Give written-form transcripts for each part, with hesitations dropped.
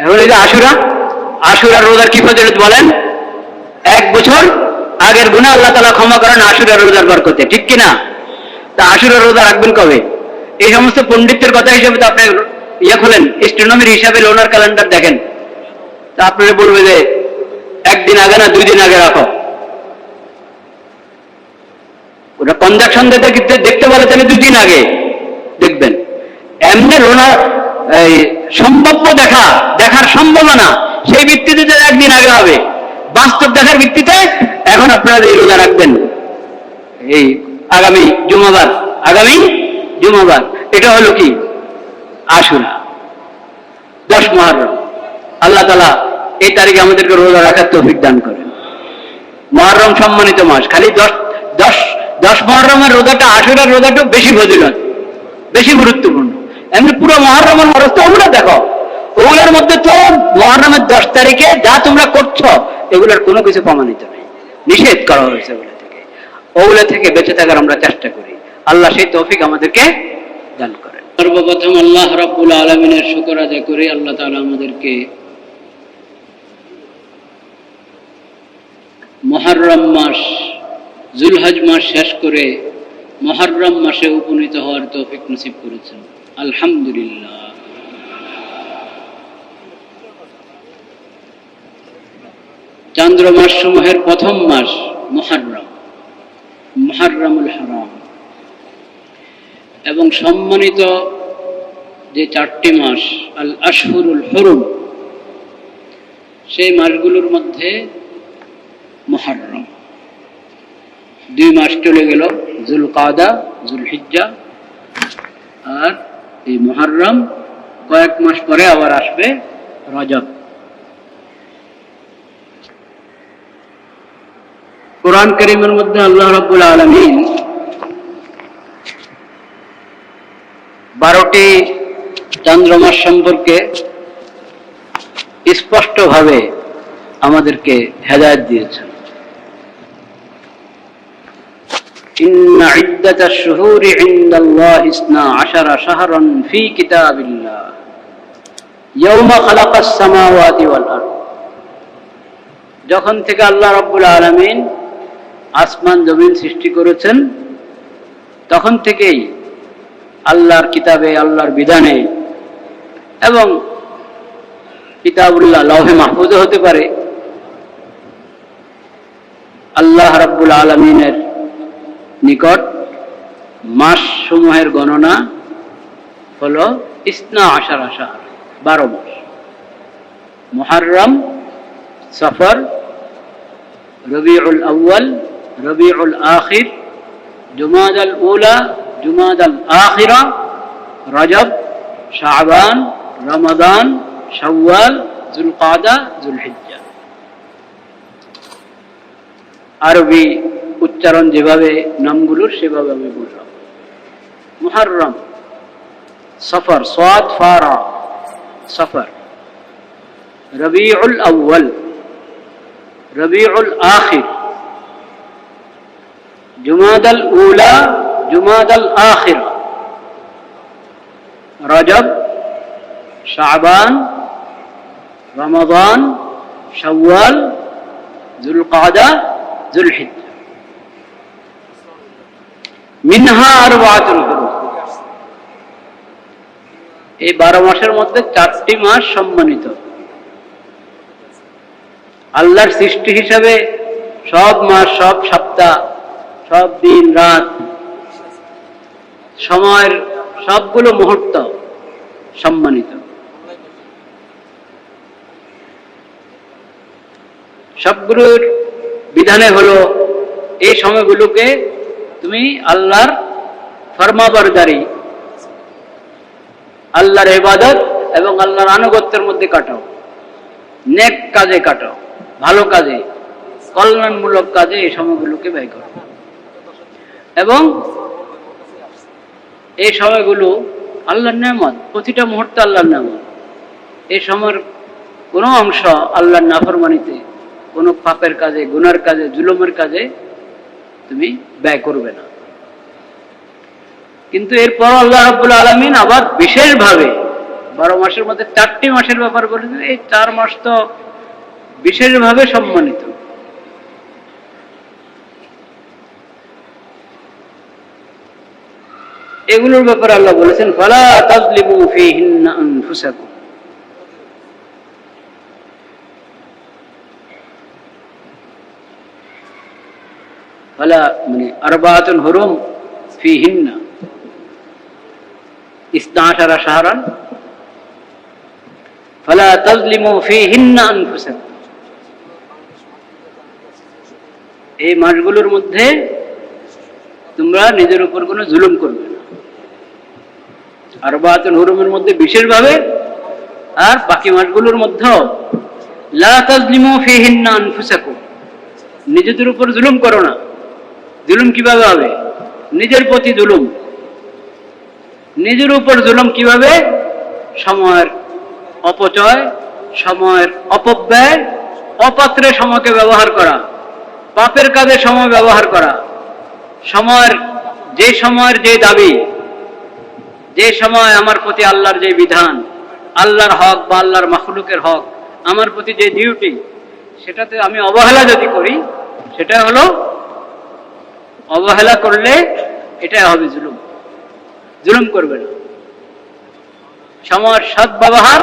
এখন এই যে আশুরার রোজার কি ফজিলত বলেন? 1 বছর আগের গুনাহ আল্লাহ তাআলা ক্ষমা করেন আশুরার রোজার বরকতে, ঠিক কিনা? তা আশুরার রোজা রাখবেন কবে? এই সমস্ত পণ্ডিতের কথা হিসেবে তো আপনি খোলেন, স্ট্রোনমির হিসাবে লোনার ক্যালেন্ডার দেখেন, তা আপনারা বলবে যে 1 দিন আগে না 2 দিন আগে রাখো। ওটা কনজাকশন দেখতে বলে তাহলে 2 দিন আগে দেখবেন। এমনি লোনার সম্ভাব্য দেখার সম্ভাবনা সেই ভিত্তিতে 1 দিন আগে হবে, বাস্তব দেখার ভিত্তিতে এখন আপনারা এই রোজা রাখবেন এই আগামী জুমাবার। এটা হলো কি? আশুরা, 10 মুহররম। আল্লাহ তাআলা এই তারিখে আমাদেরকে রোজা রাখার তৌফিক দান করেন। মুহররম সম্মানিত মাস, খালি 10 মুহররমের রোজাটা, আশুরার রোজাটা বেশি ফজিলত, বেশি গুরুত্বপূর্ণ। এমনি পুরো মুহররমের খরচ তো ওগুলো দেখো, ওগুলোর মধ্যে তো মুহররমের 10 তারিখে যা তোমরা করছো এগুলোর কোনো কিছু প্রমাণিত নেই, নিষেধ করা হয়েছে। ওগুলো থেকে বেঁচে থাকার আমরা চেষ্টা করি। আল্লাহ সেই তৌফিক আমাদেরকে দান করেন। সর্বপ্রথম আল্লাহ রাব্বুল আলামিনের শুকর আদায় করি, আল্লাহ তাআলা আমাদেরকে মুহররম মাস, যুলহজ মাস শেষ করে মুহররম মাসে উপনীত হওয়ার তৌফিক নসিব করেছেন, আলহামদুলিল্লাহ। চন্দ্র মাস সমূহের প্রথম মাস মুহররমুল হারাম, এবং সম্মানিত যে 4টি মাস আল আশহুরুল হুরুম, সেই মাসগুলোর মধ্যে মুহররম। 2 মাস চলে গেল, যুলকাদা, যুলহিজ্জা, আর এই মুহররম। কয়েক মাস পরে আবার আসবে রজব। কোরআন কারীমের মধ্যে আল্লাহ রাব্বুল আলামিন 12টি চন্দ্রমাস সম্পর্কে স্পষ্টভাবে আমাদেরকে হেদায়েত দিয়েছেন। ইন্না ইদ্দাতাশ শুহুরি ইনদাল্লাহি 12 শাহরান ফি কিতাবিল্লাহ ইয়াওমা খালাকাস সামাওয়াতি ওয়াল আরদ। যখন থেকে আল্লাহ রাব্বুল আলামিন আসমান জমিন সৃষ্টি করেছেন, তখন থেকেই আল্লাহর কিতাবে, আল্লাহর বিধানে, এবং কিতাবুল্লাহ লৌহে মাহফুজে হতে পারে, আল্লাহ রাব্বুল আলামিনের নিকট মাস সমূহের গণনা হলো 12 শাহর, 12 মাস। মুহররম, সফর, রবিউল আউয়াল, রবিউল আখির, জুমাদাল উলা, জুমাদাল আখিরা, রজব, শাবান, রমাদান, শাওয়াল, যুলকাদা, যুলহিজ্জা। আরবি উচ্চারণ যেভাবে নামগুলোর সেভাবে আমি বললাম। মুহররম, সফর, সাদ ফারা, সফর, রবিউল আউয়াল, রবিউল আখির, জুমাদাল উলা, জুমাদাল আখিরা, রজব, শাবান, রমাদান, শাওয়াল, যুলকাদা, যুলহিজ্জা। মিনহা আরবাতুল হুরুম। এই 12 মাসের মধ্যে 4টি মাস সম্মানিত। আল্লাহর সৃষ্টি হিসাবে সব মাস, সব সপ্তাহ, সব দিন রাত, সময়ের সবগুলো মুহূর্ত সম্মানিত। সবগুলোর বিধানে হলো এই সময়গুলোকে তুমি আল্লাহর ফরমাবরদারি, আল্লাহর ইবাদত এবং আল্লাহর আনুগত্যের মধ্যে কাটাও, নেক কাজে কাটাও, ভালো কাজে, কল্যাণমূলক কাজে এই সময়গুলোকে ব্যয় করো। এবং এই সময়গুলো আল্লাহর নেয়ামত, প্রতিটা মুহূর্ত আল্লাহর নেয়ামত। এই সময়ের কোনো অংশ আল্লাহর নাফরমানিতে, কোনো পাপের কাজে, গুনার কাজে, জুলুমের কাজে তুমি ব্যয় করবে না। কিন্তু এরপর আল্লাহ রাব্বুল আলামিন আবার বিশেষভাবে 12 মাসের মধ্যে 4টি মাসের ব্যাপার বলেছেন। এই 4 মাস তো বিশেষভাবে সম্মানিত। এগুলোর ব্যাপারে আল্লাহ বলেছেন ফালা তাযলিমু ফীহিন্না আনফুসাকুম। ফালা মানে আরবাতুন হুরুম ফীহিন্না 12 শাহরান ফালা তাযলিমু ফীহিন্না আনফুসাকুম। এই মাসগুলোর মধ্যে তোমরা নিজের উপর কোনো জুলুম করবে না। আরবাতুন হুরুমের মধ্যে বিশেষভাবে, আর বাকি মাসগুলোর মধ্যেও লা তাযলিমু ফীহিন্না আনফুসাকুম, নিজেদের উপর জুলুম করো না। জুলুম কিভাবে হবে? নিজের প্রতি জুলুম। নিজের উপর জুলুম কিভাবে? সময়ের অপচয়, সময়ের অপব্যয়, অপাত্রে সময়কে ব্যবহার করা, পাপের কাজে সময় ব্যবহার করা, সময়ের যে দাবি, যে সময় আমার প্রতি আল্লাহর যে বিধান, আল্লাহর হক বা আল্লাহর মাখলুকের হক, আমার প্রতি যে ডিউটি, সেটাতে আমি অবহেলা যদি করি, সেটা হলো অবহেলা করলে এটাই হবে জুলুম। জুলুম করবে না। সময়ের সৎ ব্যবহার,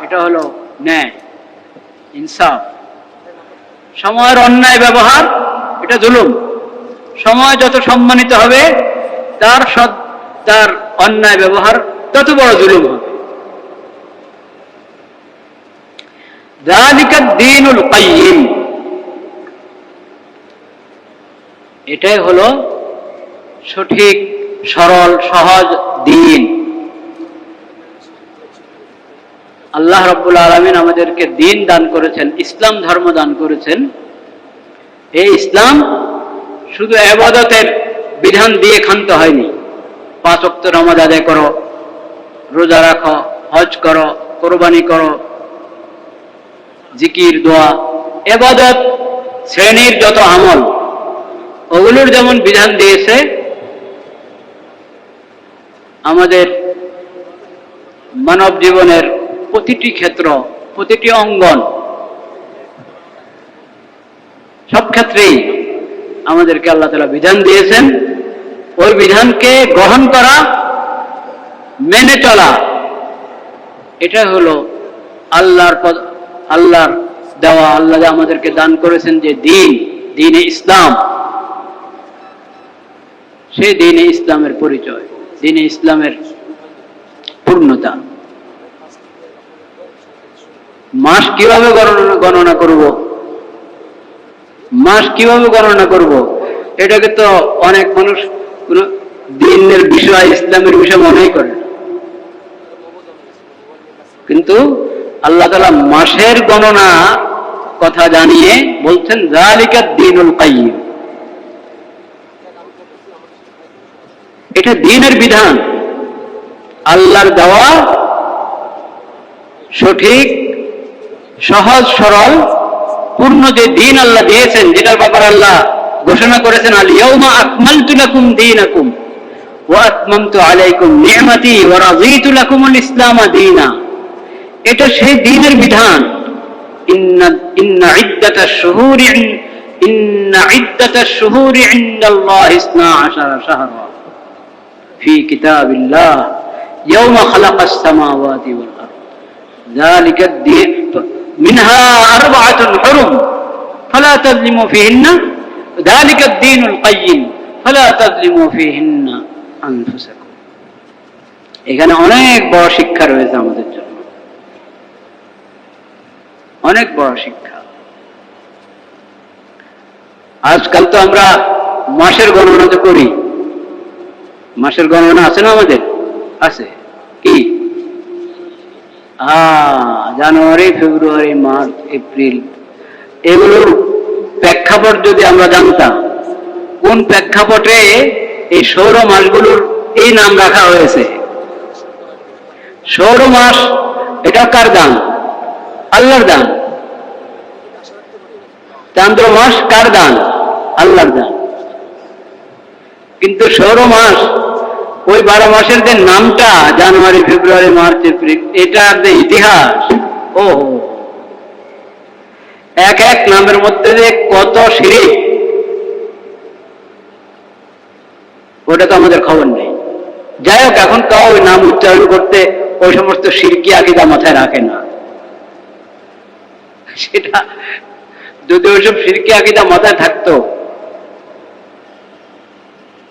এটা হলো ন্যায়, ইনসাফ। সময়ের অন্যায় ব্যবহার, এটা জুলুম। সময় যত সম্মানিত হবে, তার অন্যায় ব্যবহার তত বড় জুলুম হবে। যালিকা দ্বীনুল কাইয়্যিম, এটাই হলো সঠিক, সরল, সহজ দ্বীন। আল্লাহ রাব্বুল আলামিন আমাদেরকে দ্বীন দান করেছেন, ইসলাম ধর্ম দান করেছেন। এই ইসলাম শুধু ইবাদতের বিধান দিয়ে ক্ষান্ত হয়নি। 5 ওয়াক্ত নামাজ আদায় করো, রোজা রাখো, হজ করো, কোরবানি করো, জিকির, দোয়া, ইবাদত শ্রেণীর যত আমল, ওগুলোর যেমন বিধান দিয়েছে, আমাদের মানব জীবনের প্রতিটি ক্ষেত্র, প্রতিটি অঙ্গন, সব ক্ষেত্রেই আমাদেরকে আল্লাহ তাআলা বিধান দিয়েছেন। ওই বিধানকে গ্রহণ করা, মেনে চলা, এটা হলো আল্লাহর দেওয়া, আল্লাহ আমাদেরকে দান করেছেন যে দ্বীনে ইসলাম। সেই দ্বীনে ইসলামের পরিচয়, দ্বীনে ইসলামের পূর্ণতা। মাস কিভাবে গণনা করব? মাস কিভাবে গণনা করব? এটাকে তো অনেক মানুষ কোন দ্বীনের বিষয়, ইসলামের বিষয় মনেই করে। কিন্তু আল্লাহ তাআলা মাসের গণনা কথা জানিয়ে বলছেন যালিকা দ্বীনুল কাইয়্যিম, এটা দ্বীনের বিধান, আল্লাহর দেওয়া সঠিক, সহজ, সরল, পূর্ণ যে দ্বীন আল্লাহ দিয়েছেন, যেটার ব্যাপারে আল্লাহ ঘোষণা করেছেন আল ইয়াউমা আকমালতু লাকুম দীনাকুম ওয়া আতমামতু আলাইকুম নি'মাতি ওয়া রাযীতু লাকুমুল ইসলাম দীনা। এটা সেই দ্বীনের বিধান। ইন্না ইদ্দাতাশ শুহুরি ইনদাল্লাহি 12 শাহরা ফি কিতাবিল্লাহ ইয়াওমা খালাকাস সামাওয়াতি ওয়াল আরদ যালিকা দ্বীন মিনহা আরবাআতুন হুরুম ফালা তাযলিমু ফীহিন্না যালিকা দ্বীনুল কাইয়্যিম ফালা তাযলিমু ফীহিন্না আনফুসাকুম। এখানে অনেক বড় শিক্ষা রয়েছে আমাদের জন্য, অনেক বড় শিক্ষা। আজকাল তো আমরা মাসের গণনা তো করি, মাসের গণনা আছে না আমাদের? আছে। কি? জানুয়ারি, ফেব্রুয়ারি, মার্চ, এপ্রিল, এগুলোর প্রেক্ষাপট যদি আমরা জানতাম, কোন প্রেক্ষাপটে এই সৌর মাসগুলোর এই নাম রাখা হয়েছে। সৌর মাস এটা কার দান? আল্লাহর দান। চান্দ্র মাস কার দান? আল্লাহর দান। কিন্তু সৌর মাস ওই 12 মাসের যে নামটা, জানুয়ারি, ফেব্রুয়ারি, মার্চ, এপ্রিল, এটার যে ইতিহাস, ও এক এক নামের মধ্যে যে কত শিরিক, ওটা তো আমাদের খবর নেই। যাই হোক, এখন তো ওই নাম উচ্চারণ করতে ওই সমস্ত শিরকি আকীদা মাথায় রাখে না। সেটা যদি ওইসব শিরকি আকীদা মাথায় থাকতো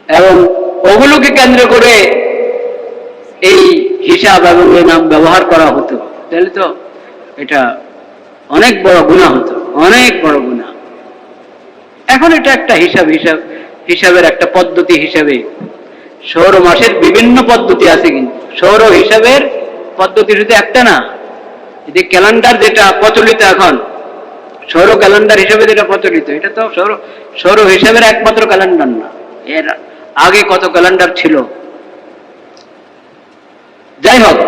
এবং ওগুলোকে কেন্দ্র করে এই হিসাব এবং এই নাম ব্যবহার করা হতো, তাহলে তো এটা অনেক বড় গুনাহ হতো, অনেক বড় গুনাহ। এখন এটা একটা হিসাবের একটা পদ্ধতি হিসাবে, সৌর মাসের বিভিন্ন পদ্ধতি আছে, কিন্তু সৌর হিসাবের পদ্ধতি শুধু একটা না। যে ক্যালেন্ডার যেটা প্রচলিত এখন, সৌর ক্যালেন্ডার হিসেবে যেটা প্রচলিত, এটা তো সৌর হিসাবের একমাত্র ক্যালেন্ডার না, এর আগে কত ক্যালেন্ডার ছিল। যাই হোক,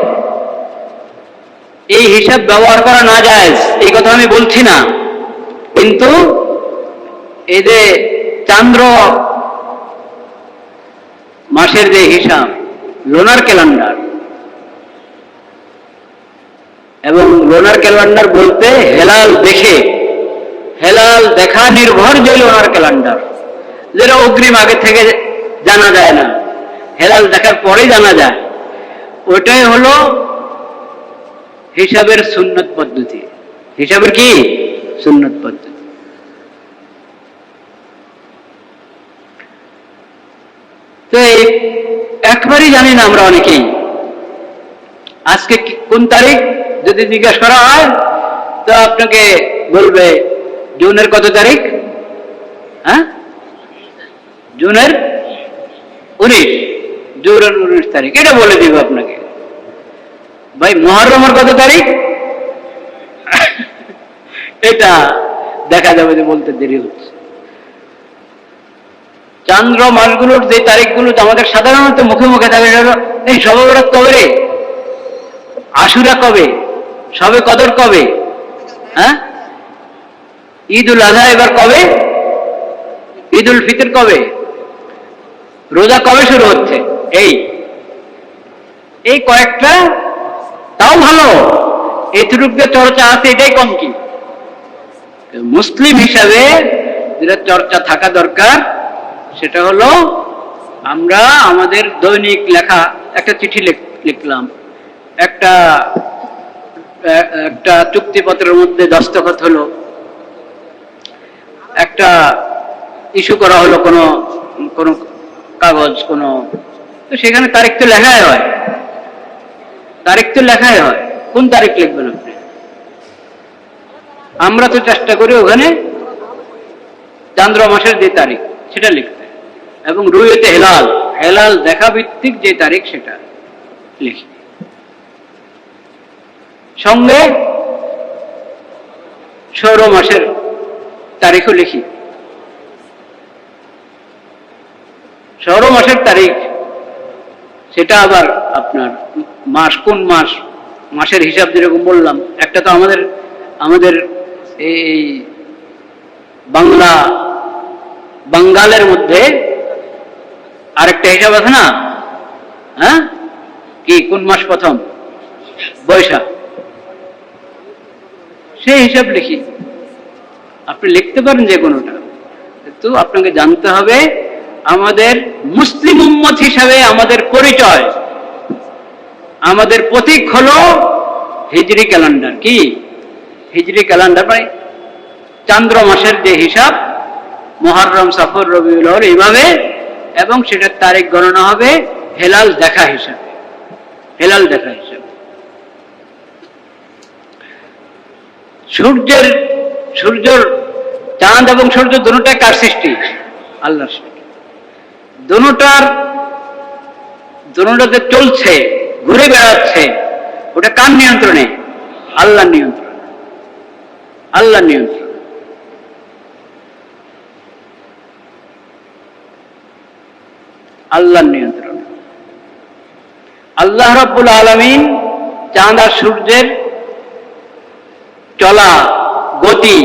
এই হিসাব ব্যবহার করা না যায় এই কথা আমি বলছি না, কিন্তু এই যে চান্দ্র মাসের যে হিসাব, লোনার ক্যালেন্ডার, এবং লোনার ক্যালেন্ডার বলতে হেলাল দেখে, হেলাল দেখা নির্ভর যে লোনার ক্যালেন্ডার, যেটা অগ্রিম আগে থেকে জানা যায় না, হেলাল দেখার পরে জানা যায়, ওইটাই হলো হিসাবের সুন্নত পদ্ধতি। হিসাবের কি সুন্নত পদ্ধতি। তো একবারই জানি না আমরা অনেকেই, আজকে কোন তারিখ যদি জিজ্ঞাসা করা হয় তো আপনাকে বলবে জুনের কত তারিখ, হ্যাঁ জুনের 19 তারিখ, এটা বলে দিব আপনাকে। ভাই মুহররমের কত তারিখ, এটা দেখা যাবে যে বলতে দেরি হচ্ছে। চান্দ্র মাসগুলোর যে তারিখগুলো আমাদের সাধারণত মুখে মুখে থাকে, এই শবে বরাত কবে রে, আশুরা কবে, শবে কদর কবে, হ্যাঁ ঈদ উল আজহা এবার কবে, ঈদ উল ফিতর কবে, রোজা কবে শুরু হচ্ছে, এই কয়েকটা, তাও ভালো, এতটুকু যে চর্চা আছে এটাই কম। কি মুসলিম হিসাবে যেটা চর্চা থাকা দরকার সেটা হলো, আমরা আমাদের দৈনিক লেখা একটা চিঠি লিখলাম, একটা চুক্তিপত্রের মধ্যে দস্তখত হলো, একটা ইস্যু করা হলো কোনো কাগজ, তো সেখানে তারিখ তো লেখাই হয়, তারিখ তো লেখাই হয়। কোন তারিখ লিখবেন আপনি? আমরা তো চেষ্টা করি ওখানে চান্দ্র মাসের যে তারিখ সেটা লিখতে, এবং রুয়েতে হেলাল দেখা ভিত্তিক যে তারিখ সেটা লিখি, সঙ্গে সৌর মাসের তারিখও লিখি। সৌর মাসের তারিখ সেটা আবার আপনার মাস, কোন মাসের হিসাব যেরকম বললাম, একটা তো আমাদের এই বাঙ্গালের মধ্যে আরেকটা হিসাব আছে না, হ্যাঁ কি কোন মাস প্রথম, বৈশাখ, সেই হিসাব লিখি। আপনি লিখতে পারেন যে কোনোটা, কিন্তু আপনাকে জানতে হবে আমাদের মুসলিম উম্মত হিসাবে আমাদের পরিচয়, আমাদের প্রতীক হলো হিজরি ক্যালেন্ডার। কি হিজরি ক্যালেন্ডার মানে চান্দ্র মাসের যে হিসাব, মুহররম, সফর, রবিউল আউয়াল এইভাবে, এবং সেটার তারিখ গণনা হবে হেলাল দেখা হিসাবে, হেলাল দেখা হিসাবে। সূর্যের চাঁদ এবং সূর্য দুটোটাই কার সৃষ্টি? আল্লাহর সৃষ্টি। দুটোটাতে চলছে, ঘুরে বেড়াচ্ছে, ওটা কার নিয়ন্ত্রণে? আল্লাহর নিয়ন্ত্রণে, আল্লাহর নিয়ন্ত্রণ। আল্লাহর নিয়ন্ত্রণ। আল্লাহ রাব্বুল আলামিন চাঁদ আর সূর্যের চলা গতি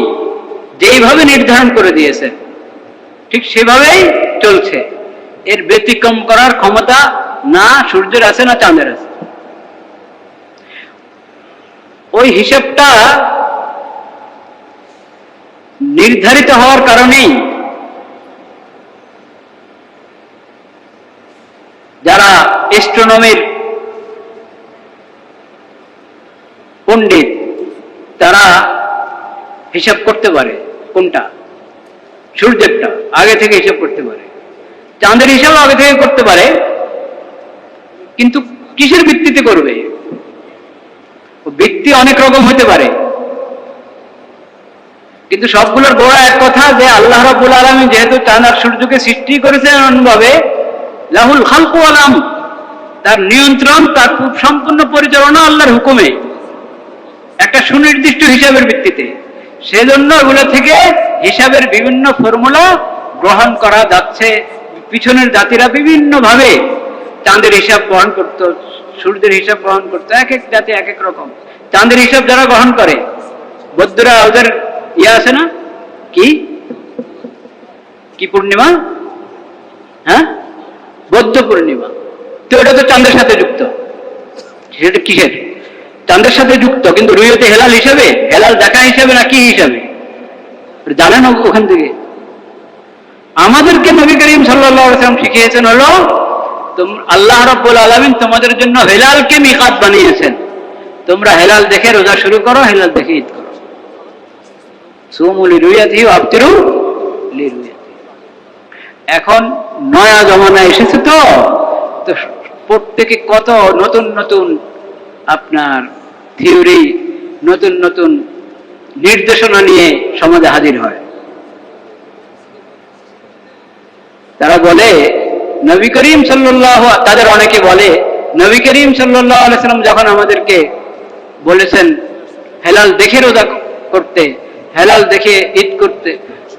যেইভাবে নির্ধারণ করে দিয়েছে ঠিক সেভাবেই চলছে, এর ব্যতিক্রম করার ক্ষমতা না সূর্যের আছে না চাঁদের আছে। ওই হিসাবটা নির্ধারিত হওয়ার কারণেই যারা অ্যাস্ট্রোনমির পণ্ডিত তারা হিসাব করতে পারে কোনটা সূর্যেরটা আগে থেকে হিসাব করতে পারে, চাঁদের হিসাব আগে থেকে করতে পারে, কিন্তু কিসের ভিত্তিতে করবে? ভিত্তি অনেক রকম হতে পারে, কিন্তু সবগুলোর গোড়া এক কথা যে আল্লাহ রাব্বুল আলামিন যেহেতু চাঁদ আর সূর্যকে সৃষ্টি করেছেন এমনভাবে লাহুল খালকু ওয়াল আমর, তার নিয়ন্ত্রণ, তার সম্পূর্ণ পরিচালনা আল্লাহর হুকুমে একটা সুনির্দিষ্ট হিসাবের ভিত্তিতে, সেজন্য এগুলো থেকে হিসাবের বিভিন্ন ফর্মুলা গ্রহণ করা যাচ্ছে। পিছনের জাতিরা বিভিন্ন ভাবে চাঁদের হিসাব গ্রহণ করত, সূর্যের হিসাব গ্রহণ করতো, এক এক জাতি এক এক রকম। চাঁদের হিসাব যারা গ্রহণ করে বৌদ্ধরা, ওদের আছে না কি কি পূর্ণিমা, হ্যাঁ বৌদ্ধ পূর্ণিমা, তো এটা তো চাঁদের সাথে যুক্ত। সেটা কিসের? চাঁদের সাথে যুক্ত, কিন্তু রুইয়তে হেলাল হিসাবে, হেলাল দেখা হিসাবে না কি হিসাবে জানেন ওখান থেকে? আমাদেরকে নবী করিম সাল্লাল্লাহু আলাইহি ওয়াসাল্লাম শিখিয়েছেন হলো আল্লাহ রাব্বুল আলামিন তোমাদের জন্য হেলালকে মিকাত বানিয়েছেন, তোমরা হেলাল দেখে রোজা শুরু করো, হেলাল দেখে ঈদ করো। সুমু লিরুয়াতিহি ওয়া আফতিরু লিরুয়াতিহি। এখন নয়া জমানা এসেছে, তো প্রত্যেকে কত নতুন নতুন আপনার থিওরি, নতুন নতুন নির্দেশনা নিয়ে সমাজে হাজির হয়। তারা বলে নবী করিম সাল্লাল্লাহু, তাদের অনেকে বলে নবী করিম সাল্লাল্লাহু আলাইহি সাল্লাম যখন আমাদেরকে বলেছেন হেলাল দেখে রোজা করতে, হেলাল দেখে ঈদ করতে,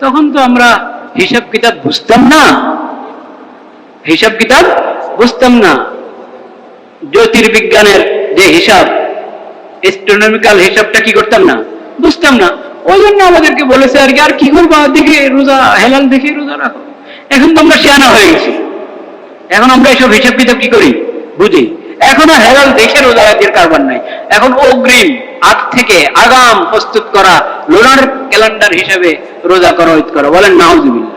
তখন তো আমরা হিসাব কিতাব বুঝতাম না, হিসাব কিতাব বুঝতাম না। জ্যোতির্বিজ্ঞানের যে হিসাব, অ্যাস্ট্রোনমিক্যাল হিসাবটা কি করতাম না, বুঝতাম না। ওই জন্য আমাদেরকে বলেছে আর কি, আর কি করবো, দেখে রোজা, হেলাল দেখে রোজা রাখো। এখন তো আমরা শিয়ানা হয়ে গেছি, এখন আমরা এইসব হিসাব কিতাব কি করি, বুঝি। এখন আর হেলাল দেখে রোজা রাখার কারবার নাই, এখন অগ্রিম আগ থেকে আগাম প্রস্তুত করা লোনার ক্যালেন্ডার হিসেবে রোজা করো, ঈদ করো। বলেন নাউজুবিল্লাহ।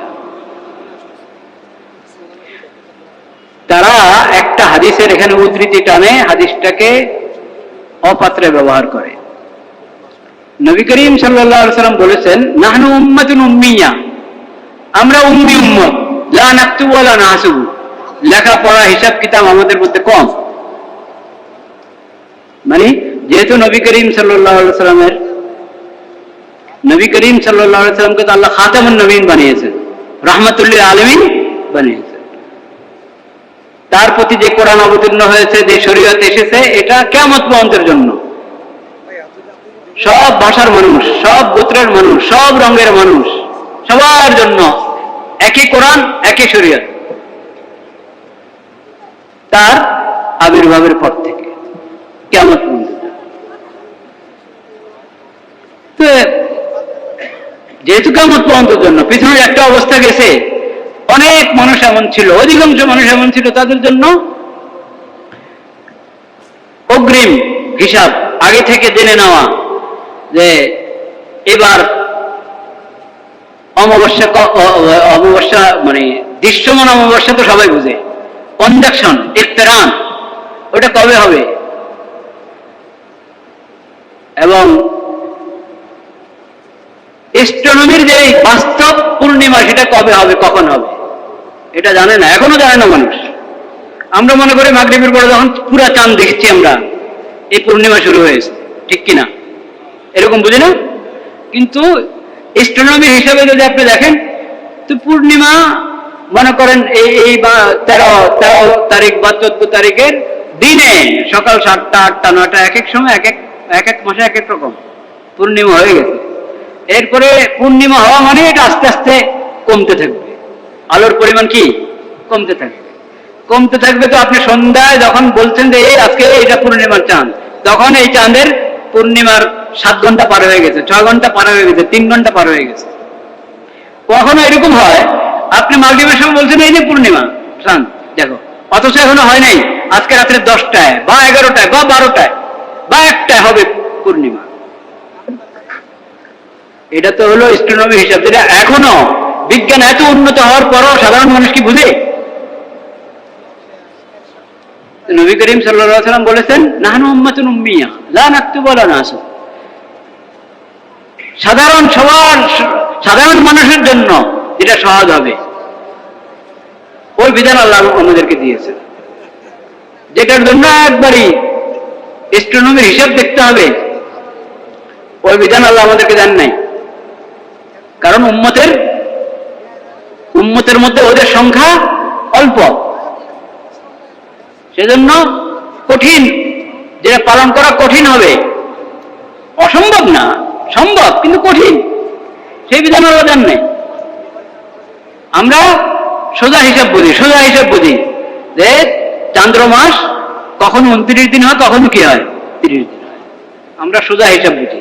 তারা একটা হাদিসের এখানে উদ্ধৃতি টানে, হাদিসটাকে অপাত্রে ব্যবহার করে। নবী করিম সাল্লাল্লাহু আলাইহি ওয়াসাল্লাম বলেছেন নাহনু উম্মাতুন উম্মিয়া, আমরা উম্মি উম্মত, লা নাকতুবু ওয়া লা নাহসুবু, লেখাপড়া হিসাব কিতাব আমাদের মধ্যে কম। মানে যেহেতু নবী করিম সাল্লাল্লাহু আলাইহি ওয়াসাল্লামের, নবী করিম সাল্লাল্লাহু আলাইহি ওয়াসাল্লামকে তো আল্লাহ খাতামুন নবীন বানিয়েছেন, রাহমাতুল লিল আলামিন বানিয়েছেন। তার প্রতি যে কোরআন অবতীর্ণ হয়েছে, যে শরীয়ত এসেছে, এটা কিয়ামত পর্যন্তের জন্য সব ভাষার মানুষ, সব গোত্রের মানুষ, সব রঙের মানুষ, সবার জন্য একই কোরআন, একই শরীয়ত। তার আবির্ভাবের পর থেকে কিয়ামত পর্যন্ত। তো যেহেতু কিয়ামত পর্যন্তের জন্য পৃথিবীর একটা অবস্থা গেছে, অনেক মানুষ এমন ছিল, অধিকাংশ মানুষ এমন ছিল, তাদের জন্য অগ্রিম হিসাব আগে থেকে জেনে নেওয়া যে এবার অমাবস্যা, অমাবস্যা মানে দৃশ্যমান অমাবস্যা তো সবাই বুঝে, কনজাকশন, ইফতারান, ওটা কবে হবে, এবং অ্যাস্ট্রোনমির যে বাস্তব পূর্ণিমা সেটা কবে হবে, কখন হবে, এটা জানে না, এখনো জানে না মানুষ। আমরা মনে করি মাগরিবের পরে যখন পুরা চাঁদ দেখছি আমরা, এই পূর্ণিমা শুরু হয়েছে, ঠিক কিনা, এরকম বুঝি না। কিন্তু অ্যাস্ট্রোনমি হিসাবে যদি আপনি দেখেন, তো পূর্ণিমা মনে করেন এই 13 তারিখ বা 14 তারিখের দিনে সকাল 7টা, 8টা, 9টা, এক এক সময় এক এক মাসে এক এক রকম পূর্ণিমা হয়ে গেছে। এরপরে পূর্ণিমা হওয়া মানে এটা আস্তে আস্তে কমতে থাকবে, আলোর পরিমাণ কি কমতে থাকবে, কমতে থাকবে। তো আপনি সন্ধ্যায় যখন বলছেন যে এই আজকে এটা পূর্ণিমার চাঁদ, তখন এই চাঁদের পূর্ণিমার 7 ঘন্টা পার হয়ে গেছে, 6 ঘন্টা পার হয়ে গেছে, 3 ঘন্টা পার হয়ে গেছে। কখনো এরকম হয় আপনি মাগরিবের সময় বলছেন এই যে পূর্ণিমা চাঁদ দেখো, অথচ এখনো হয় নাই। আজকে রাত্রে 10টায় বা 11টায় বা 12টায় বা 1টায় হবে পূর্ণিমা। এটা তো হলো অ্যাস্ট্রোনমি হিসাব, যেটা এখনো বিজ্ঞান এত উন্নত হওয়ার পরও সাধারণ মানুষ কি বুঝে? নবী করিম সাল্লাল্লাহু আলাইহি ওয়াসাল্লাম বলেছেন, নাহনু উম্মাতুন উম্মিয়া লা নাকতুবু ওয়া লা নাহসুব। সাধারণ মানুষের জন্য যেটা সহজ হবে ওই বিধান আল্লাহ আমাদেরকে দিয়েছেন। যেটার জন্য একবারই অ্যাস্ট্রোনমির হিসাব দেখতে হবে, ওই বিধান আল্লাহ আমাদেরকে দেন নাই। কারণ উম্মতের মধ্যে ওদের সংখ্যা অল্প, সেজন্য কঠিন, যেটা পালন করা কঠিন হবে। অসম্ভব না, সম্ভব কিন্তু কঠিন, সেই বিধান আল্লাহ দেন নাই। আমরা সোজা হিসাব বুঝি যে চান্দ্র মাস কখনো 29 দিন হয়, কখনো কি হয় 30 দিন হয়। আমরা সোজা হিসাব বুঝি,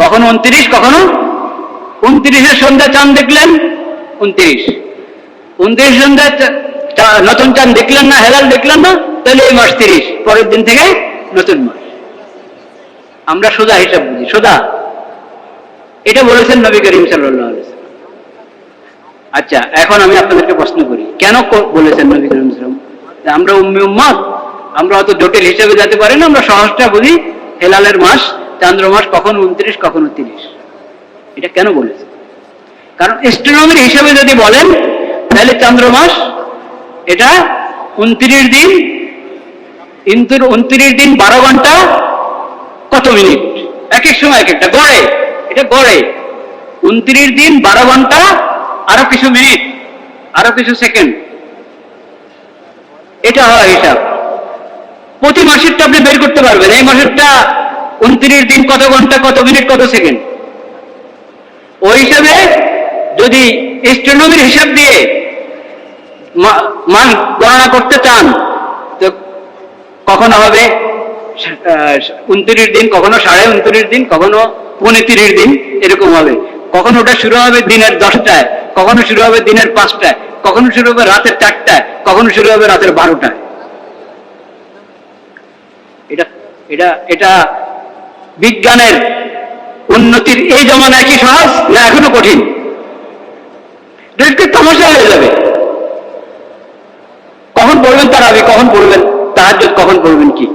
কখনো 29, কখনো 29-এর সন্ধ্যা চাঁদ দেখলেন 29 সন্ধ্যা নতুন চাঁদ দেখলেন না, হেলাল দেখলেন না, তাহলে এই মাস 30, পরের দিন থেকে নতুন মাস। আমরা সোজা হিসাব বুঝি, সোজা। এটা বলেছেন নবী করিম সাল্লাল্লাহু আলাইহি ওয়াসাল্লাম। আচ্ছা, এখন আমি আপনাদেরকে প্রশ্ন করি, কেন বলেছেন নবী করিম সাল্লাল্লাহু আলাইহি ওয়াসাল্লাম? আমরা উম্মি উম্মত, আমরা অত জটিল হিসাবে যেতে পারি না, আমরা সহজটা বুঝি। হেলালের মাস, চান্দ্র মাস কখনো 29, কখনো 30। এটা কেন বলেছেন? কারণ অ্যাস্ট্রোনমির হিসাবে যদি বলেন, তাহলে চান্দ্র মাস এটা 29 দিন, কিন্তু 29 দিন 12 ঘন্টা কত মিনিট, এক এক সময় এক একটা, গড়ে এটা গড়ে 29 দিন 12 ঘন্টা আরো কিছু মিনিট, আরো কিছু সেকেন্ড, এটা হয় হিসাব। প্রতি মাসেরটা আপনি বের করতে পারবেন, এই মাসেরটা 29 দিন কত ঘন্টা, কত মিনিট, কত সেকেন্ড। ওই হিসাবে যদি অ্যাস্ট্রোনমির হিসাব দিয়ে মান গণনা করতে চান, তো কখনো হবে 29 দিন, কখনো 29.5 দিন, কখনো 29 দিন, এরকম হবে। কখনো ওটা শুরু হবে দিনের 10টায়, কখনো শুরু হবে দিনের 5টায়, কখনো শুরু হবে রাতের 4টায়, কখনো শুরু হবে রাতের 12টায়। এটা বিজ্ঞানের উন্নতির এই জমানায় কি সহজ না এখনো কঠিন? তামাশা হয়ে যাবে। কখন পড়বেন তারাবি, কখন পড়বেন তাহাজ্জুদ, কখন পড়বেন কি?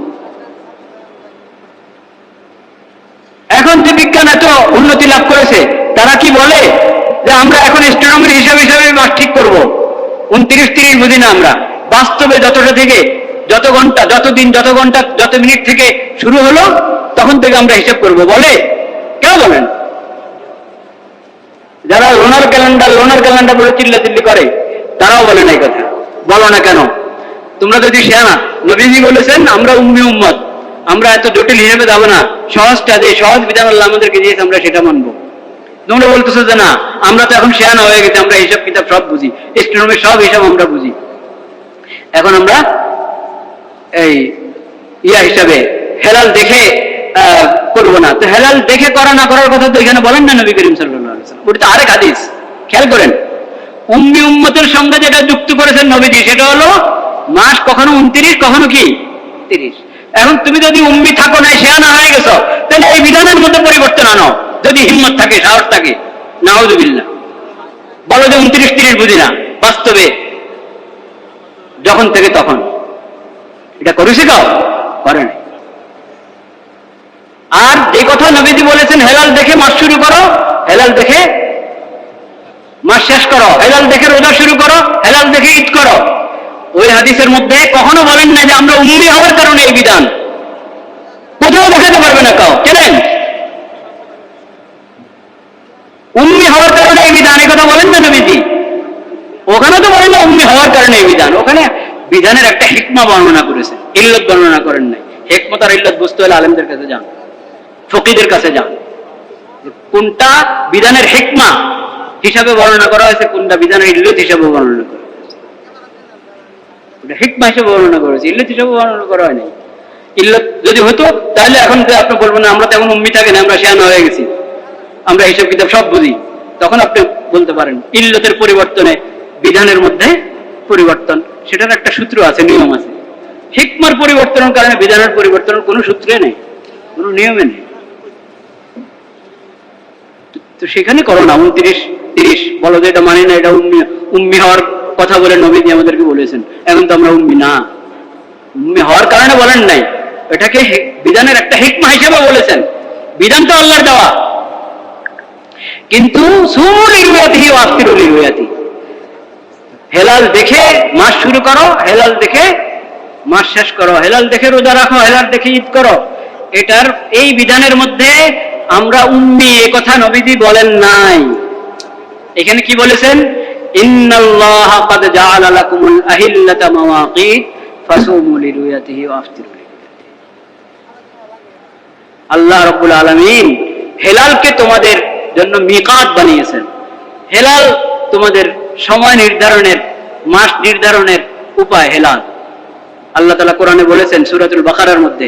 এখন যে বিজ্ঞান এত উন্নতি লাভ করেছে, তারা কি বলে যে আমরা এখন অ্যাস্ট্রোনমির হিসাবে মাস ঠিক করব, 29-30 বুঝি না আমরা। বাস্তবে যতটা থেকে, যত ঘন্টা, যত দিন, যত ঘন্টা, যত মিনিট থেকে শুরু হলো, তখন থেকে আমরা হিসাব করব বলে। কেন বলেন? যারা লোনার ক্যালেন্ডার বলে চিল্লাচিল্লি করে, তারাও বলে না এই কথা। বলো না কেন? তোমরা যদি শেয়ানা, নবীজি বলেছেন আমরা উম্মি উম্মত, আমরা এত জটিল হিসেবে যাবো না, সহজটা, যে সহজ বিধান আল্লাহ আমাদেরকে দিয়েছে আমরা সেটা মানবো। তোমরা বলতেছো যে না, আমরা তো এখন শেয়ানা হয়ে গেছি, আমরা হিসাব কিতাব সব বুঝি, অ্যাস্ট্রোনমির সব হিসাব আমরা বুঝি, এখন আমরা এই হিসাবে হেলাল দেখে করবো না। তো হেলাল দেখে করা না করার কথা তো এখানে বলেন না নবী করিম সাল্লাল্লাহু আলাইহি ওয়াসাল্লাম। ওটা তো আরেক হাদিস, খেয়াল করেন। উম্মি উম্মতের সঙ্গে যেটা যুক্ত করেছেন নবীজি, সেটা হলো মাস কখনো 29, কখনো কি 30। এখন তুমি যদি উম্মি থাকো না, শেয়ানা হয়ে গেছো, তাহলে এই বিধানের মধ্যে পরিবর্তন আনো, যদি হিম্মত থাকে, সাহস থাকে। নাউযুবিল্লাহ। বলো যে 29-30 বুঝি না, বাস্তবে যখন থেকে তখন। এটা করেছে কাউ? করে না। আর যে কথা নবীজি বলেছেন, হেলাল দেখে মাস শুরু করো, হেলাল দেখে মাস শেষ করো, হেলাল দেখে রোজা শুরু করো, হেলাল দেখে ঈদ করো, ওই হাদিসের মধ্যে কখনো বলেন না যে আমরা উম্মি হওয়ার কারণে এই বিধান। কোথাও দেখাতে পারবে না কাউ। কেন উম্মি হওয়ার কারণে এই বিধান, এই কথা বলেন না নবীজি। ওখানে তো বলেন না উম্মি হওয়ার কারণে এই বিধান, ওখানে বিধানের একটা হিকমা বর্ণনা করেছে, ইল্লত বর্ণনা করেন নাই। হিকমত আর ইল্লত বুঝতে হলে আলেমদের কাছে যান, ফকিদের কাছে যান, কোনটা বিধানের হিকমা হিসাবে বর্ণনা করা হয়েছে, কোনটা বিধানের ইল্লত হিসাবে বর্ণনা করা হয়েছে। ওটা হিকমা হিসেবে বর্ণনা করেছে, ইল্লত হিসাবে বর্ণনা করা হয়নি। ইল্লত যদি হতো, তাহলে এখন আপনি বলবেন না আমরা তো এখন উম্মি থাকি না, আমরা শেয়ানা হয়ে গেছি, আমরা হিসাব কিতাব সব বুঝি, তখন আপনি বলতে পারেন ইল্লতের পরিবর্তনে বিধানের মধ্যে পরিবর্তন সেটার একটা সূত্র আছে, নিয়ম আছে। হিকমার পরিবর্তনের কারণে বিধানের পরিবর্তনের কোনো সূত্রে নেই, কোনো নিয়মে নেই। তো সেখানে করো না 29-30 বলো যে এটা মানি না, এটা উম্মি হওয়ার কথা বলে নবীজি আমাদেরকে বলেছেন। এখন তো আমরা উম্মি না, উম্মি হওয়ার কারণে বলেন নাই, এটাকে বিধানের একটা হিকমা হিসেবে বলেছেন। বিধান তো আল্লাহর দেওয়া, কিন্তু হেলাল দেখে মাস শুরু করো, হেলাল দেখে মাস শেষ করো, হেলাল দেখে রোজা রাখো, হেলাল দেখে ঈদ করো। এটার এই বিধানের মধ্যে আমরা উম্মি এ কথা নবীজি বলেন নাই। এখানে কি বলেছেন? ইন্নাল্লাহা ক্বাদ জাআলা লাকুমুল আহিল্লাতা মাওয়াকিত ফাসুমু লিরুয়াতিহি ওয়া আফতিরু লিরুয়াতিহি। আল্লাহ রাব্বুল আলামিন হেলালকে তোমাদের জন্য মিকাত বানিয়েছেন। হেলাল তোমাদের সময় নির্ধারণের, মাস নির্ধারণের উপায় হেলাল। আল্লাহ তাআলা কোরআনে বলেছেন সূরাতুল বাকারার মধ্যে,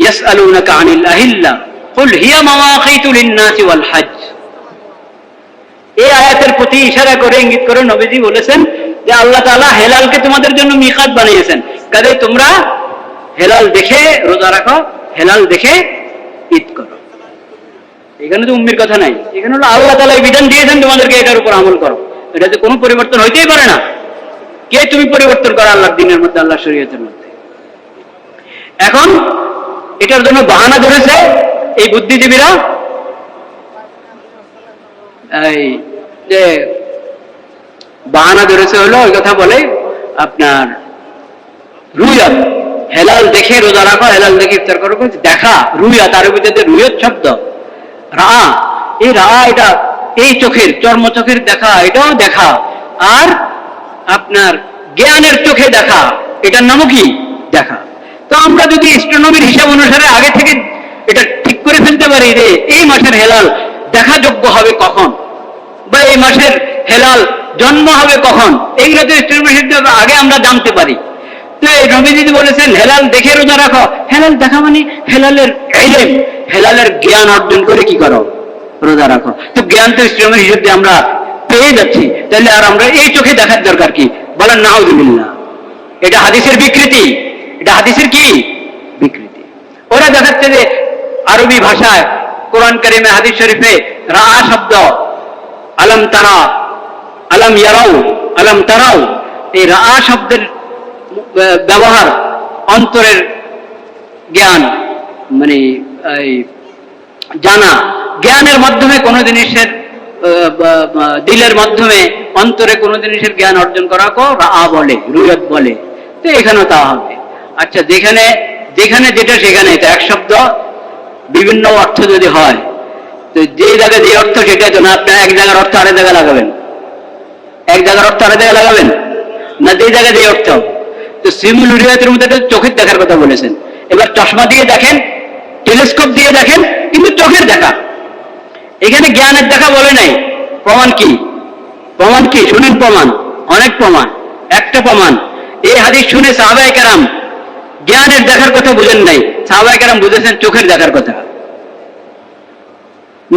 ইয়াসআলুনাকা আনিল আহিল্লা কুল হিয়া মাওয়াকিতু লিন-নাসি ওয়াল হজ। এই আয়াতের প্রতি ইশারা করে, ইঙ্গিত করে নবীজি বলেছেন যে আল্লাহ তাআলা হেলালকে তোমাদের জন্য মিকাত বানিয়েছেন, কাজেই তোমরা হেলাল দেখে রোজা রাখো, হেলাল দেখে ঈদ করো। এখানে তো উম্মির কথা নাই, এখানে হলো আল্লাহ তাআলা বিধান দিয়েছেন তোমাদেরকে এটার উপর আমল করো। এটাতে কোনো পরিবর্তন হইতেই পারে না। কে তুমি পরিবর্তন করো আল্লাহর দ্বীনের মধ্যে, আল্লাহর শরীয়তের মধ্যে? এখন এটার জন্য বাহানা ধরেছে এই বুদ্ধিজীবীরা, এই যে বাহানা ধরেছে হলো ওই কথা বলে আপনার রুয়াত, হেলাল দেখে রোজা রাখো, হেলাল দেখে ইফতার করো। দেখা রুয়াত, আরবিতে যে রুয়াত শব্দ রা, এই রা এটা এই চোখের, চর্ম চোখের দেখা, এটাও দেখা। আর আপনার জ্ঞানের চোখে দেখা, এটার নামও কি? দেখা। তো আমরা যদি অ্যাস্ট্রোনমির হিসাব অনুসারে আগে থেকে এটা ঠিক করে ফেলতে পারি যে এই মাসের হেলাল দেখা যোগ্য হবে কখন, বা এই মাসের হেলাল জন্ম হবে কখন, এইগুলো তো অ্যাস্ট্রোনমির হিসাবে আগে আমরা জানতে পারি। তো এই নবীজি বলেছেন হেলাল দেখে রোজা রাখো। হেলাল দেখা মানে হেলালের ইলম, হেলালের জ্ঞান অর্জন করে কি করো? রোজা রাখো। তো জ্ঞান তো অ্যাস্ট্রোনমির হিসাব দিয়ে আমরা পেয়ে যাচ্ছি, তাহলে আর আমরা এই চোখে দেখার দরকার কি? বলেন নাউযুবিল্লাহ। এটা হাদিসের বিকৃতি, এটা হাদিসের কি বিকৃতি। ওরা দেখাচ্ছে যে আরবি ভাষায় কোরআন কারিমে, হাদিস শরীফে রা শব্দ, আলম তারা, আলম ইয়ারাউ, আলম তারাউ, এই রা শব্দের ব্যবহার অন্তরের জ্ঞান, মানে জানা, জ্ঞানের মাধ্যমে কোন জিনিসের, দিলের মাধ্যমে অন্তরে কোন জিনিসের জ্ঞান অর্জন করাকে রা বলে, রুয়াত বলে। তো এখানেও তা হবে। আচ্ছা, যেখানে যেখানে যেটা সেখানে এটা এক শব্দ বিভিন্ন অর্থ যদি হয়, তো যে জায়গায় যে অর্থ সেটা তো না, আপনার এক জায়গার অর্থ আরেক জায়গায় লাগাবেন, এক জায়গার অর্থ আরেক জায়গায় লাগাবেন না, যে জায়গায় যে অর্থ। তো সিমুল রিওয়ায়াতের মধ্যে চোখের দেখার কথা বলেছেন। এবার চশমা দিয়ে দেখেন, টেলিস্কোপ দিয়ে দেখেন, কিন্তু চোখের দেখা। এখানে জ্ঞানের দেখা বলে নাই। প্রমাণ কি? প্রমাণ কি? শুনেন প্রমাণ, অনেক প্রমাণ। একটা প্রমাণ, এই হাদিস শুনে সাহাবায়ে কেরাম জ্ঞানের দেখার কথা বুঝেন নাই, সাহাবায়ে কেরাম বুঝেছেন চোখের দেখার কথা।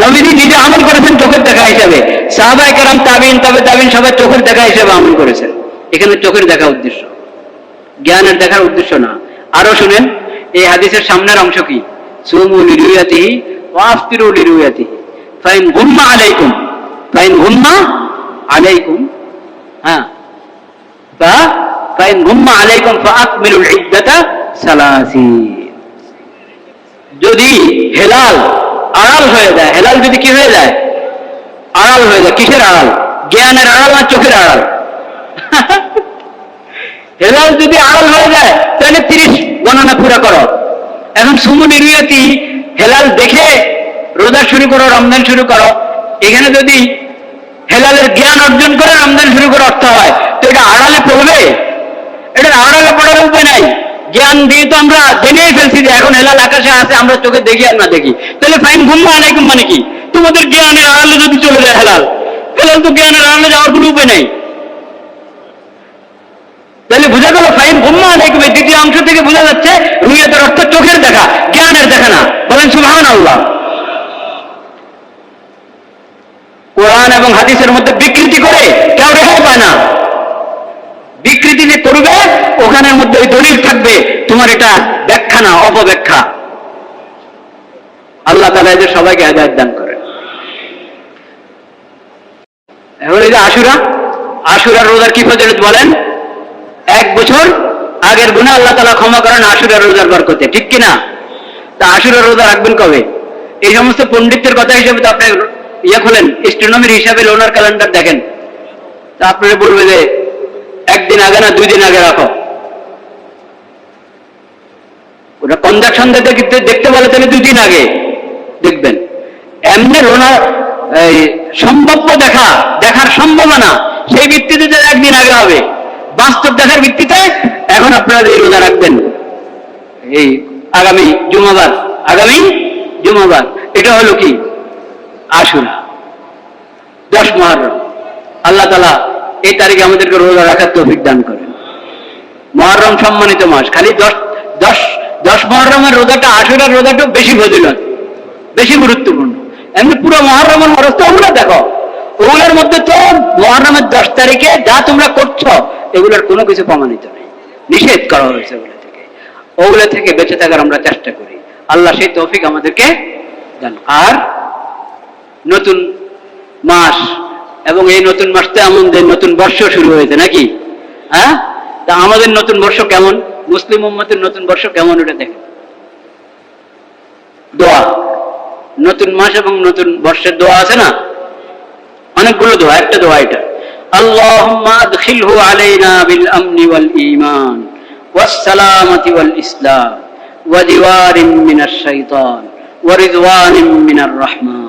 নবীজি নিজে আমল করেছেন চোখের দেখা হিসাবে, সাহাবায়ে কেরাম, তাবিঈন, তবে তাবিঈন সবাই চোখের দেখা হিসাবে আমল করেছেন। এখানে চোখের দেখা উদ্দেশ্য, জ্ঞানের দেখার উদ্দেশ্য না। আরো শুনেন, এই হাদিসের সামনের অংশ কি? সুমু লিরুয়াতিহি ওয়া আফতিরু লিরুয়াতিহি ফাইন গুম্মা আলাইকুম, ফাইন গুম্মা আলাইকুম, হ্যাঁ, ফাইন গুম্মা আলাইকুম ফাআকমিলুল ইদ্দাতা সালাসিন। যদি হেলাল আড়াল হয়ে যায়, হেলাল যদি কি হয়ে যায়? আড়াল হয়ে যায়। কিসের আড়াল? জ্ঞানের আড়াল না চোখের আড়াল? হেলাল যদি আড়াল হয়ে যায় তাহলে 30 গণনা পুরা করো। এখন সুমুনি রুয়াতি, হেলাল দেখে রোজা শুরু করো, রমজান শুরু করো। এখানে যদি হেলালের জ্ঞান অর্জন করে রমজান শুরু করে অর্থ হয়, তো এটা আড়ালে পড়বে? এটা আড়ালে পড়ার উপায় নাই। জ্ঞান দিয়ে তো আমরা জেনেই ফেলছি যে এখন হেলাল আকাশে আছে, আমরা চোখে দেখি আর না দেখি। তাহলে ফাইন গুম্মা আলাইকুম মানে কি? তোমাদের জ্ঞানের আড়ালে যদি চলে যায় হেলাল, হেলাল তো জ্ঞানের আড়ালে যাওয়ার কোনো উপায় নাই। তাহলে বোঝা গেল ফাইন গুম্মা আলাইকুম এর দ্বিতীয় অংশ থেকে বোঝা যাচ্ছে রুয়াতের অর্থ চোখের দেখা, জ্ঞানের দেখা না। বলেন সুবহানাল্লাহ। কোরআন এবং হাদিসের মধ্যে বিকৃতি করে কেউ রেহাই পায় না, বিকৃতি যে করবে ওখানের মধ্যে ওই দলিল থাকবে, তোমার এটা ব্যাখ্যা না অপব্যাখ্যা। আল্লাহ তাআলা এদের সবাইকে হেদায়েত দান করেন। এখন এই যে আশুরার রোজার কি ফজিলত বলেন? 1 বছর আগের গুনাহ আল্লাহ তাআলা ক্ষমা করেন আশুরার রোজার বরকতে, ঠিক কিনা? তা আশুরার রোজা রাখবেন কবে? এই সমস্ত পণ্ডিতদের কথা হিসেবে তো আপনি খোলেন, স্ট্রোনমির হিসাবে লোনার ক্যালেন্ডার দেখেন, তা আপনারা বলবে যে 1 দিন আগে না 2 দিন আগে রাখো। ওটা কনজাকশন দেখতে বলে তাহলে 2 দিন আগে দেখবেন। এমনি লোনার সম্ভাব্য দেখার সম্ভাবনা সেই ভিত্তিতে 1 দিন আগে হবে, বাস্তব দেখার ভিত্তিতে এখন আপনারা এই রোজা রাখবেন এই আগামী জুমাবার। এটা হলো কি? আশুরা, 10 মুহররম। আল্লাহ তাআলা এই তারিখে আমাদেরকে রোজা রাখার তৌফিক দান করেন। মুহররম সম্মানিত মাস, খালি 10 মুহররমের রোজাটা, আশুরার রোজাটা বেশি ফজিলত, বেশি গুরুত্বপূর্ণ। এমনি পুরো মুহররমের খরচ তো ওগুলো দেখো, ওগুলোর মধ্যে তো মুহররমের 10 তারিখে যা তোমরা করছো এগুলোর কোনো কিছু প্রমাণিত নেই, নিষেধ করা হয়েছে। ওগুলো থেকে বেঁচে থাকার আমরা চেষ্টা করি। আল্লাহ সেই তৌফিক আমাদেরকে দেন। আর নতুন মাস, এবং এই নতুন মাসতে আমাদের নতুন বর্ষ শুরু হয়েছে নাকি? হ্যাঁ, তা আমাদের নতুন বর্ষ কেমন? মুসলিম উম্মতের নতুন বর্ষ কেমন ওটা দেখেন। দোয়া, নতুন মাস এবং নতুন বর্ষের দোয়া আছে না, অনেকগুলো দোয়া, একটা দোয়া এটা, আল্লাহুম্মা আদখিলহু আলাইনা বিল আমনি ওয়াল ঈমান ওয়াস সালামাতি ওয়াল ইসলাম ওয়া জিওয়ারিন মিনাশ শাইতান ওয়া রিদওয়ানিন মিনার রহমান।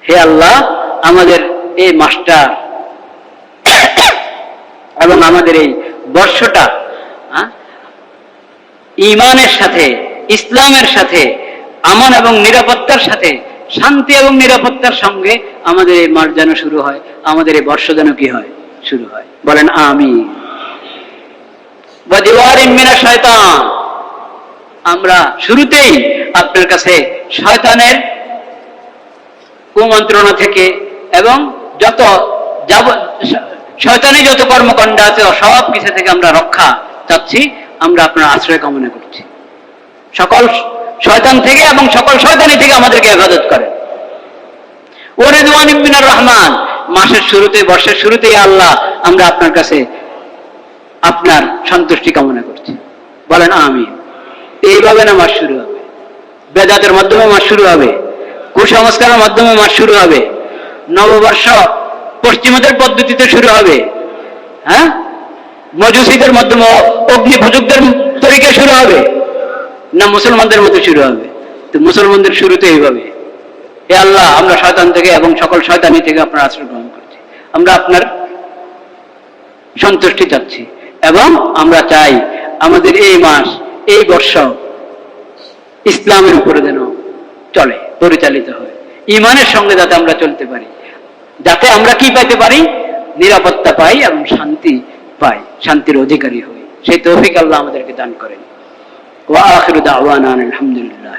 হে আল্লাহ, আমাদের এই মাসটা এবং আমাদের এই বর্ষটা ঈমানের সাথে, ইসলামের সাথে, আমান এবং নিরাপত্তার সাথে, শান্তি এবং নিরাপত্তার সঙ্গে আমাদের এই মাস যেন শুরু হয়, আমাদের এই বর্ষ যেন কি হয়? শুরু হয়। বলেন আমিন। ওয়া জিওয়ারিন মিনাশ শাইতান, আমরা শুরুতেই আপনার কাছে শয়তানের কুমন্ত্রণা থেকে এবং শয়তানি যত কর্মকাণ্ড আছে সব কিছু থেকে আমরা রক্ষা চাচ্ছি, আমরা আপনার আশ্রয় কামনা করছি। সকল শয়তান থেকে এবং সকল শয়তানি থেকে আমাদেরকে হেফাজত করেন। ওয়া রিদওয়ানিন মিনার রহমান, মাসের শুরুতে, বর্ষের শুরুতেই আল্লাহ আমরা আপনার কাছে আপনার সন্তুষ্টি কামনা করছি। বলেন আমিন। এইভাবে না মাস শুরু হবে, বেদাতের মাধ্যমে মাস শুরু হবে, কুসংস্কারের মাধ্যমে মাস শুরু হবে, নববর্ষ পশ্চিমাদের পদ্ধতিতে শুরু হবে, হ্যাঁ, মজুসীদের মাধ্যমে, অগ্নিভোজকদের তরিকা শুরু হবে, না মুসলমানদের মতো শুরু হবে? তো মুসলমানদের শুরুতে এইভাবে। হে আল্লাহ, আমরা শয়তান থেকে এবং সকল শয়তানি থেকে আপনার আশ্রয় গ্রহণ করছি, আমরা আপনার সন্তুষ্টি চাচ্ছি, এবং আমরা চাই আমাদের এই মাস, এই বর্ষ ইসলামের উপরে যেন চলে, পরিচালিত হয়, ঈমানের সঙ্গে যাতে আমরা চলতে পারি, যাতে আমরা কি পাইতে পারি? নিরাপত্তা পাই এবং শান্তি পাই, শান্তির অধিকারী হই। সেই তৌফিক আল্লাহ আমাদেরকে দান করেন। ওয়া আখিরু দাওয়ানা আলহামদুলিল্লাহ।